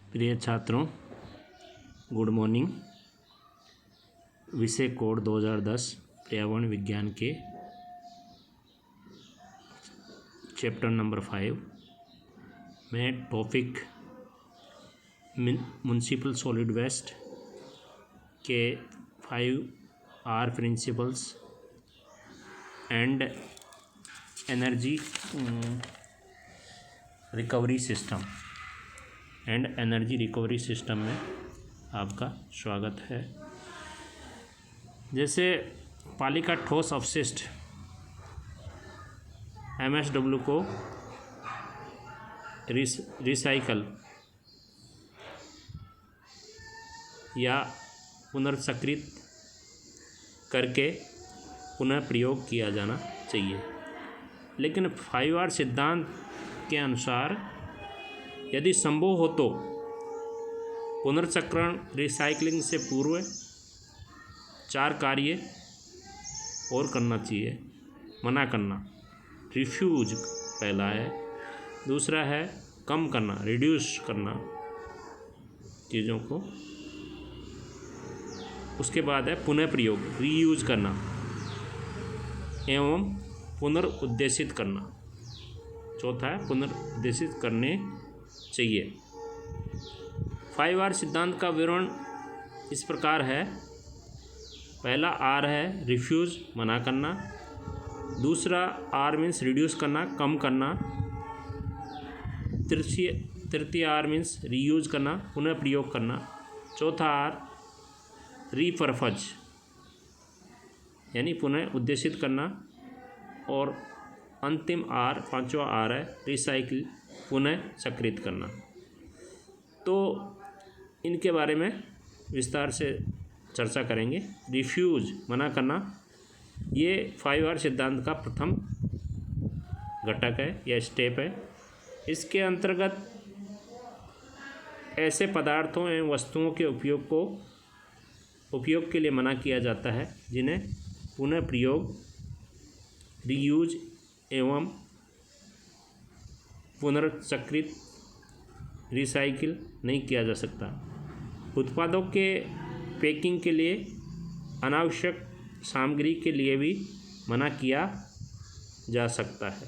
प्रिय छात्रों, good morning. विषय कोड 2010 पर्यावरण विज्ञान के चैप्टर नंबर 5 में टॉपिक म्युनिसिपल सॉलिड वेस्ट के 5R principles and energy recovery system में आपका स्वागत है। जैसे पालिका ठोस अपशिष्ट MSW को रिसाइकल या पुनर्चक्रित करके पुनः प्रयोग किया जाना चाहिए, लेकिन 5R सिद्धांत के अनुसार यदि संभव हो तो पुनर्चक्रण रिसाइकलिंग से पूर्व 4 कार्य और करना चाहिए। मना करना, रिफ्यूज पहला है। दूसरा है कम करना, रिड्यूस करना चीज़ों को। उसके बाद है पुनः प्रयोग, रीयूज करना एवं पुनर्उद्देशित करना। चौथा है पुनर्उद्देशित करने चाहिए। 5R सिद्धांत का विवरण इस प्रकार है। पहला R है रिफ्यूज, मना करना। दूसरा R मीन्स रिड्यूस करना, कम करना। तृतीय R मीन्स रीयूज करना, पुनः प्रयोग करना। चौथा R रीपर्पज यानी पुनः उद्देशित करना। और अंतिम R, पांचवा R है रिसाइकिल, पुनः चक्रित करना। तो इनके बारे में विस्तार से चर्चा करेंगे। रिफ्यूज, मना करना, ये 5R सिद्धांत का प्रथम घटक है या स्टेप है। इसके अंतर्गत ऐसे पदार्थों एवं वस्तुओं के उपयोग के लिए मना किया जाता है जिन्हें पुनः प्रयोग, रीयूज एवं पुनर्चक्रित, रिसाइकिल नहीं किया जा सकता। उत्पादों के पैकिंग के लिए अनावश्यक सामग्री के लिए भी मना किया जा सकता है।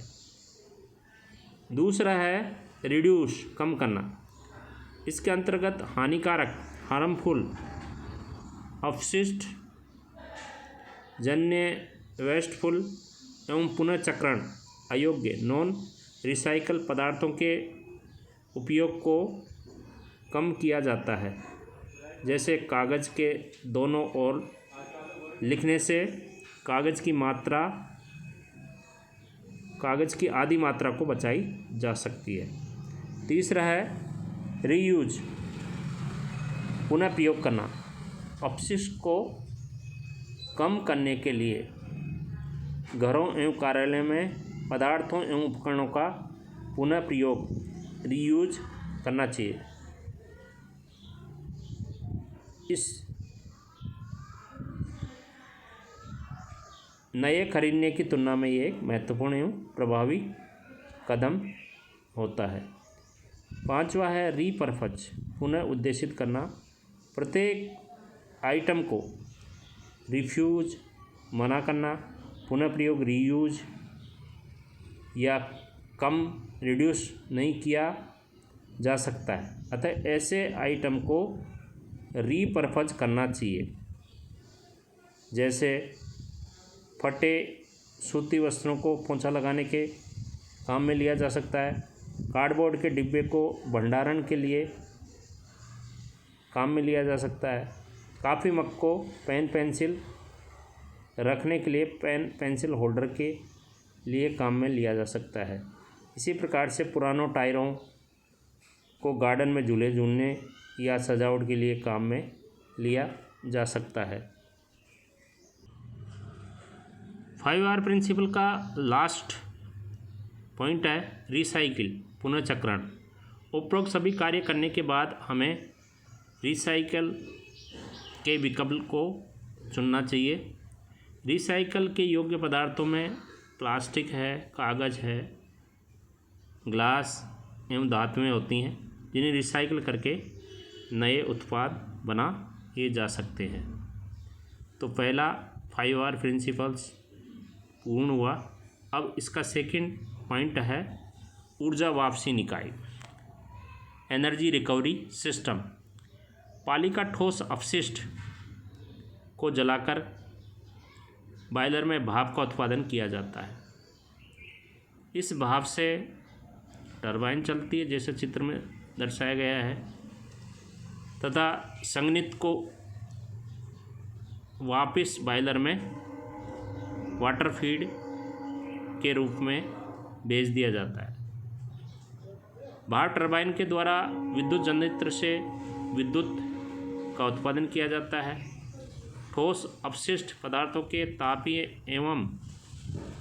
दूसरा है रिड्यूस, कम करना। इसके अंतर्गत हानिकारक, हार्मफुल अपशिष्ट, जन्य, वेस्टफुल एवं पुनर्चक्रण अयोग्य, नॉन रिसाइकल पदार्थों के उपयोग को कम किया जाता है। जैसे कागज़ के दोनों ओर लिखने से कागज़ की आधी मात्रा को बचाई जा सकती है। तीसरा है रीयूज, पुनः प्रयोग करना। अपशिष्ट को कम करने के लिए घरों एवं कार्यालय में पदार्थों एवं उपकरणों का पुनः प्रयोग, रीयूज करना चाहिए। इस नए खरीदने की तुलना में ये एक महत्वपूर्ण एवं प्रभावी कदम होता है। पांचवा है रीपर्पज, पुनः उद्देशित करना। प्रत्येक आइटम को रिफ्यूज, मना करना, पुनः प्रयोग, रीयूज या कम, रिड्यूस नहीं किया जा सकता है। अतः ऐसे आइटम को रीपर्पज करना चाहिए। जैसे फटे सूती वस्त्रों को पोंछा लगाने के काम में लिया जा सकता है। कार्डबोर्ड के डिब्बे को भंडारण के लिए काम में लिया जा सकता है। काफ़ी मग को पेन पेंसिल रखने के लिए पेन पेंसिल होल्डर के लिए काम में लिया जा सकता है। इसी प्रकार से पुरानों टायरों को गार्डन में झूले झूलने या सजावट के लिए काम में लिया जा सकता है। 5R प्रिंसिपल का लास्ट पॉइंट है रिसाइकिल, पुनर्चक्रण। उपरोक्त सभी कार्य करने के बाद हमें रिसाइकल के विकल्प को चुनना चाहिए। रिसाइकल के योग्य पदार्थों में प्लास्टिक है, कागज़ है, ग्लास एवं धातुएं होती हैं। जिन्हें रिसाइकिल करके नए उत्पाद बनाए जा सकते हैं। तो पहला 5R प्रिंसिपल्स पूर्ण हुआ। अब इसका सेकंड पॉइंट है ऊर्जा वापसी निकाय, एनर्जी रिकवरी सिस्टम। पाली का ठोस अपशिष्ट को जलाकर बॉयलर में भाप का उत्पादन किया जाता है। इस भाप से टरबाइन चलती है जैसे चित्र में दर्शाया गया है, तथा संघनित को वापस बॉयलर में वाटर फीड के रूप में भेज दिया जाता है। भाप टरबाइन के द्वारा विद्युत जनरेटर से विद्युत का उत्पादन किया जाता है। ठोस अपशिष्ट पदार्थों के तापीय एवं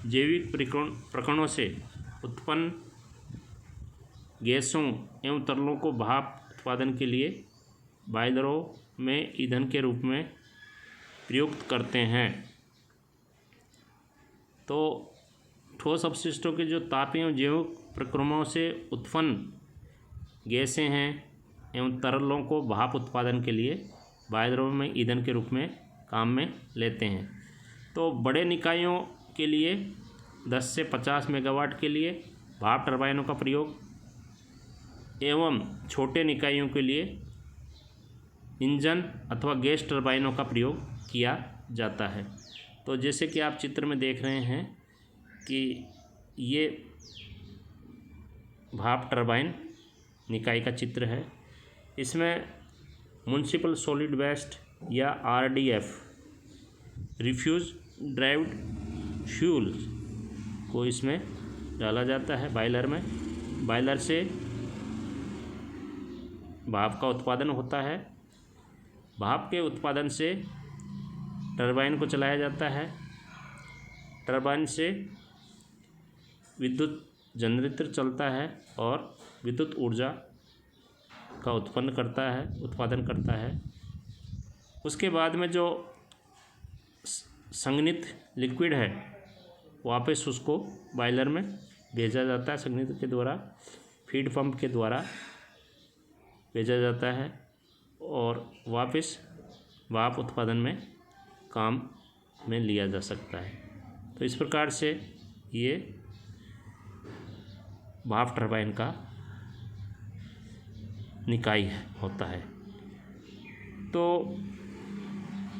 जैविक प्रकरणों से उत्पन्न गैसों एवं तरलों को भाप उत्पादन के लिए बॉयलरों में ईंधन के रूप में प्रयुक्त करते हैं। तो ठोस अपशिष्टों के जो तापीय एवं जैविक प्रक्रियाओं से उत्पन्न गैसें हैं एवं तरलों को भाप उत्पादन के लिए बॉयलरों में ईंधन के रूप में काम में लेते हैं। तो बड़े निकायों के लिए 10 से 50 मेगावाट के लिए भाप टरबाइनों का प्रयोग एवं छोटे निकायों के लिए इंजन अथवा गैस टरबाइनों का प्रयोग किया जाता है। तो जैसे कि आप चित्र में देख रहे हैं कि ये भाप टरबाइन निकाय का चित्र है। इसमें म्युनिसिपल सॉलिड वेस्ट या RDF रिफ्यूज ड्राइव्ड फ्यूल को इसमें डाला जाता है बॉयलर में। बॉयलर से भाप का उत्पादन होता है। भाप के उत्पादन से टरबाइन को चलाया जाता है। टरबाइन से विद्युत जनरेटर चलता है और विद्युत ऊर्जा का उत्पादन करता है। उसके बाद में जो संघनित लिक्विड है वापस उसको बॉयलर में भेजा जाता है। संघनित के द्वारा फीड पंप के द्वारा भेजा जाता है और वापस भाप उत्पादन में काम में लिया जा सकता है। तो इस प्रकार से ये भाप टरबाइन का निकाय होता है। तो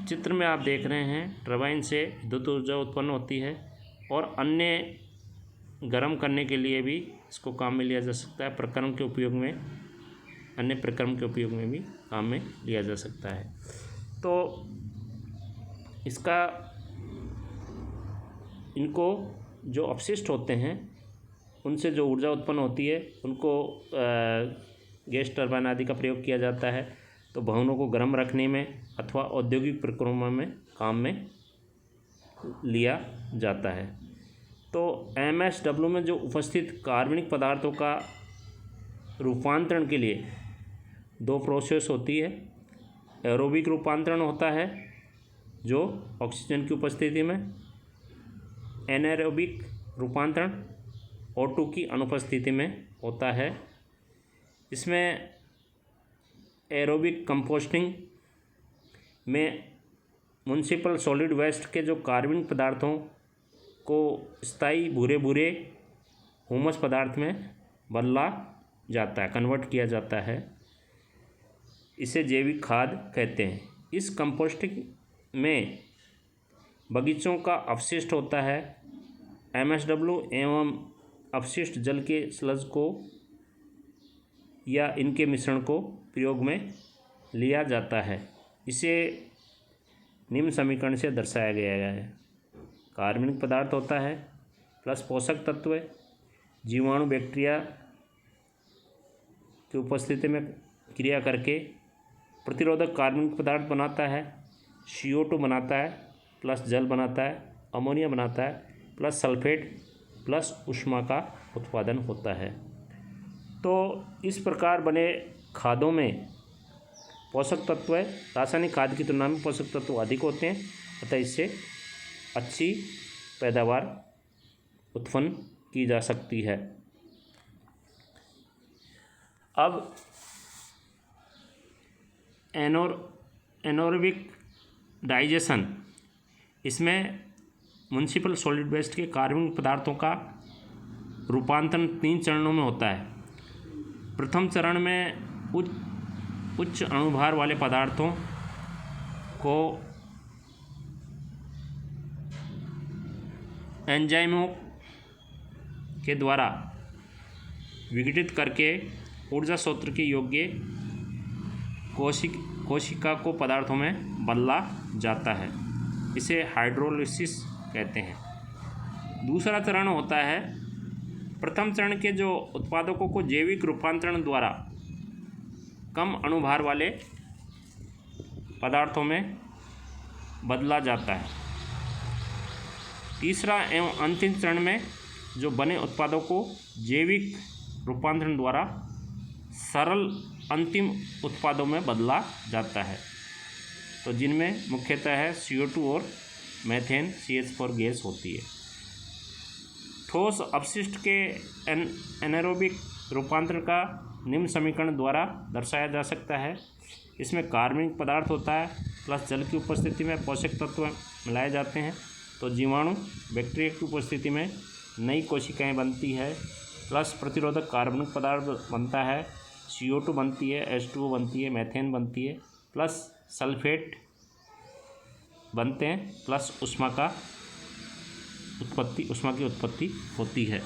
चित्र में आप देख रहे हैं टरबाइन से विद्युत ऊर्जा उत्पन्न होती है और अन्य गर्म करने के लिए भी इसको काम में लिया जा सकता है। प्रक्रम के उपयोग में, अन्य प्रक्रम के उपयोग में भी काम में लिया जा सकता है। तो इसका इनको जो अपशिष्ट होते हैं उनसे जो ऊर्जा उत्पन्न होती है उनको गैस टरबाइन आदि का प्रयोग किया जाता है। तो भवनों को गर्म रखने में अथवा औद्योगिक प्रक्रियाओं में काम में लिया जाता है। तो MSW में जो उपस्थित कार्बनिक पदार्थों का रूपांतरण के लिए 2 प्रोसेस होती है। एरोबिक रूपांतरण होता है जो ऑक्सीजन की उपस्थिति में, एनाएरोबिक रूपांतरण O2 की अनुपस्थिति में होता है। इसमें एरोबिक कंपोस्टिंग में म्युनिसिपल सॉलिड वेस्ट के जो कार्बनिक पदार्थों को स्थायी भूरे ह्यूमस पदार्थ में बदला जाता है, कन्वर्ट किया जाता है। इसे जैविक खाद कहते हैं। इस कंपोस्टिंग में बगीचों का अपशिष्ट होता है। MSW एवं अपशिष्ट जल के स्लज को या इनके मिश्रण को प्रयोग में लिया जाता है। इसे निम्न समीकरण से दर्शाया गया है। कार्बनिक पदार्थ होता है प्लस पोषक तत्व जीवाणु बैक्टीरिया की उपस्थिति में क्रिया करके प्रतिरोधक कार्बनिक पदार्थ बनाता है। CO2 बनाता है प्लस जल बनाता है, अमोनिया बनाता है प्लस सल्फेट प्लस ऊष्मा का उत्पादन होता है। तो इस प्रकार बने खादों में पोषक तत्व रासायनिक खाद की तुलना में पोषक तत्व अधिक होते हैं, अतः इससे अच्छी पैदावार उत्पन्न की जा सकती है। अब एनोरोबिक डाइजेशन, इसमें म्युनिसिपल सॉलिड वेस्ट के कार्बनिक पदार्थों का रूपांतरण 3 चरणों में होता है। प्रथम चरण में उच्च अणुभार वाले पदार्थों को एंजाइमों के द्वारा विघटित करके ऊर्जा स्रोत के योग्य कोशिका को पदार्थों में बदला जाता है। इसे हाइड्रोलिसिस कहते हैं। दूसरा चरण होता है, प्रथम चरण के जो उत्पादकों को जैविक रूपांतरण द्वारा कम अणुभार वाले पदार्थों में बदला जाता है। तीसरा एवं अंतिम चरण में जो बने उत्पादों को जैविक रूपांतरण द्वारा सरल अंतिम उत्पादों में बदला जाता है, तो जिनमें मुख्यतः है CO2 और मीथेन CH4 गैस होती है। ठोस अपशिष्ट के एनारोबिक रूपांतरण का निम्न समीकरण द्वारा दर्शाया जा सकता है। इसमें कार्बनिक पदार्थ होता है प्लस जल की उपस्थिति में पोषक तत्व मिलाए जाते हैं, तो जीवाणु बैक्टीरिया की उपस्थिति में नई कोशिकाएं बनती है, प्लस प्रतिरोधक कार्बनिक पदार्थ बनता है, CO2 बनती है, H2O बनती है, मीथेन बनती है, प्लस सल्फेट बनते हैं, प्लस उष्मा की उत्पत्ति होती है।